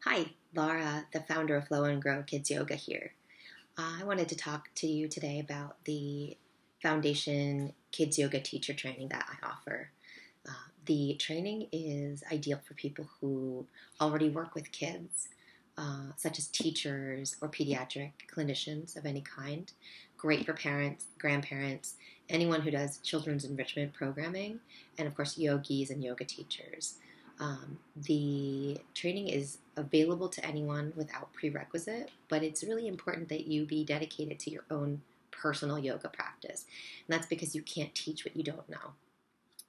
Hi, Laura, the founder of Flow and Grow Kids Yoga here. I wanted to talk to you today about the Foundation Kids Yoga teacher training that I offer. The training is ideal for people who already work with kids, such as teachers or pediatric clinicians of any kind. Great for parents, grandparents, anyone who does children's enrichment programming, and of course, yogis and yoga teachers. The training is available to anyone without prerequisite, but it's really important that you be dedicated to your own personal yoga practice. And that's because you can't teach what you don't know.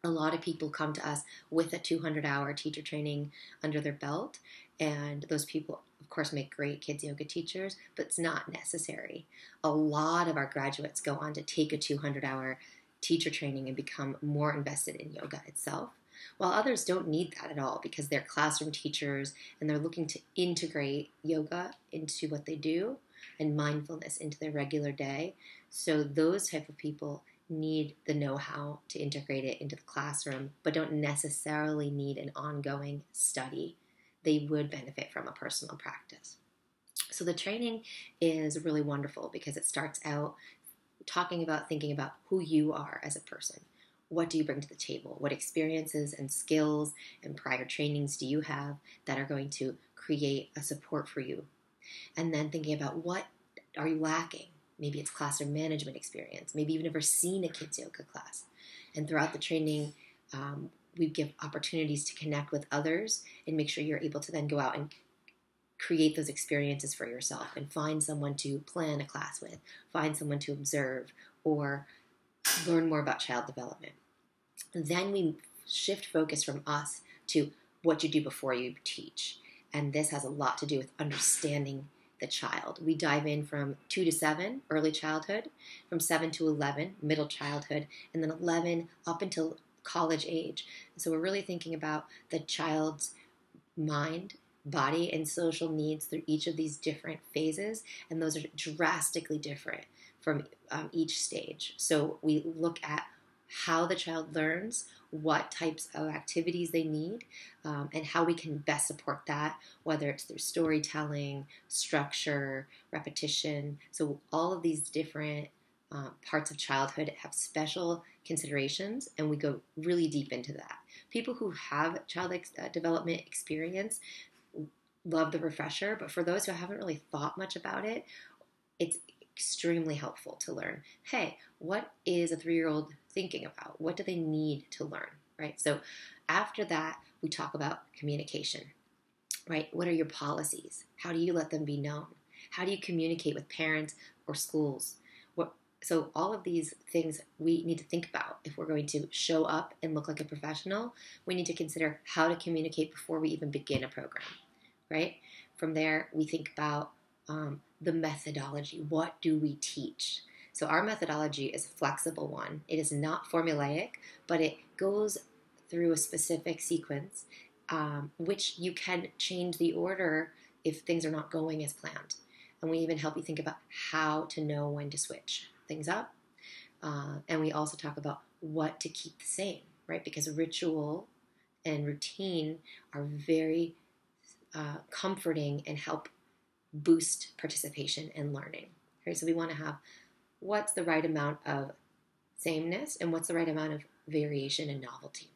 A lot of people come to us with a 200-hour teacher training under their belt, and those people, of course, make great kids yoga teachers, but it's not necessary. A lot of our graduates go on to take a 200-hour teacher training and become more invested in yoga itself, while others don't need that at all because they're classroom teachers and they're looking to integrate yoga into what they do and mindfulness into their regular day. So those type of people need the know-how to integrate it into the classroom, but don't necessarily need an ongoing study. They would benefit from a personal practice. So the training is really wonderful because it starts out thinking about who you are as a person. What do you bring to the table? What experiences and skills and prior trainings do you have that are going to create a support for you? And then thinking about what are you lacking? Maybe it's classroom management experience. Maybe you've never seen a kids yoga class. And throughout the training, we give opportunities to connect with others and make sure you're able to then go out and create those experiences for yourself and find someone to plan a class with, find someone to observe, or learn more about child development. Then we shift focus from us to what you do before you teach. And this has a lot to do with understanding the child. We dive in from 2 to 7, early childhood, from 7 to 11, middle childhood, and then 11 up until college age. So we're really thinking about the child's mind, body, and social needs through each of these different phases, and those are drastically different from each stage. So we look at how the child learns, what types of activities they need, and how we can best support that, whether it's through storytelling, structure, repetition. So all of these different parts of childhood have special considerations, and we go really deep into that. People who have development experience love the refresher, but for those who haven't really thought much about it, it's extremely helpful to learn, hey, what is a 3-year-old thinking about? What do they need to learn, right? So after that, we talk about communication, right? What are your policies? How do you let them be known? How do you communicate with parents or schools? So all of these things we need to think about. If we're going to show up and look like a professional, we need to consider how to communicate before we even begin a program, right? From there, we think about the methodology. What do we teach? So our methodology is a flexible one. It is not formulaic, but it goes through a specific sequence, which you can change the order if things are not going as planned. And we even help you think about how to know when to switch things up. And we also talk about what to keep the same, right? Because ritual and routine are very comforting and help boost participation and learning. Right? So we want to have what's the right amount of sameness and what's the right amount of variation and novelty.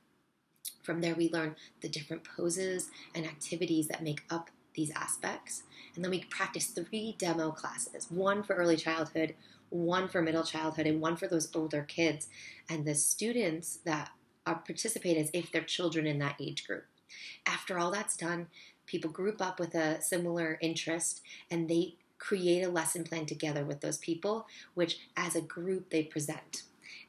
From there, we learn the different poses and activities that make up these aspects. And then we practice 3 demo classes, one for early childhood, one for middle childhood, and one for those older kids. And the students that participate as if they're children in that age group. After all that's done, people group up with a similar interest and they create a lesson plan together with those people, which as a group they present.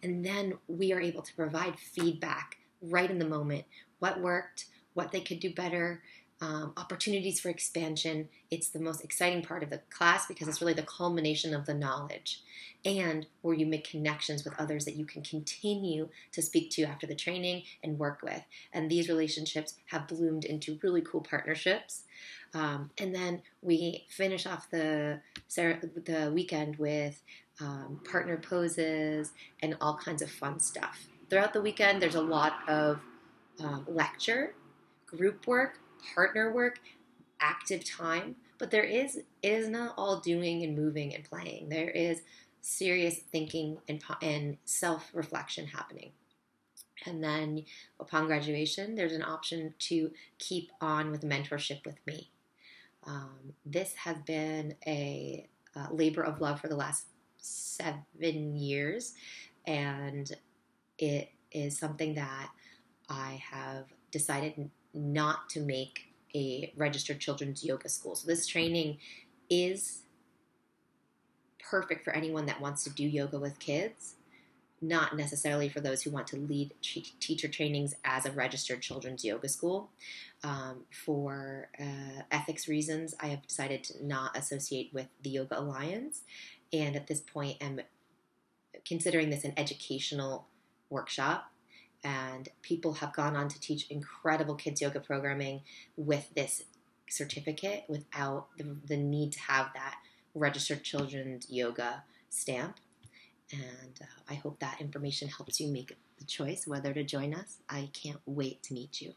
And then we are able to provide feedback right in the moment. What worked, what they could do better, opportunities for expansion. It's the most exciting part of the class because it's really the culmination of the knowledge, and where you make connections with others that you can continue to speak to after the training and work with. And these relationships have bloomed into really cool partnerships. And then we finish off the weekend with partner poses and all kinds of fun stuff. Throughout the weekend, there's a lot of lecture, group work, partner work, active time, but it is not all doing and moving and playing. There is serious thinking and self-reflection happening. And then upon graduation, there's an option to keep on with mentorship with me. This has been a labor of love for the last 7 years, and it is something that I have decided not to make a registered children's yoga school. So this training is perfect for anyone that wants to do yoga with kids, not necessarily for those who want to lead teacher trainings as a registered children's yoga school. For ethics reasons, I have decided to not associate with the Yoga Alliance, and at this point am considering this an educational workshop, and people have gone on to teach incredible kids yoga programming with this certificate without the need to have that registered children's yoga stamp. And I hope that information helps you make the choice whether to join us. I can't wait to meet you.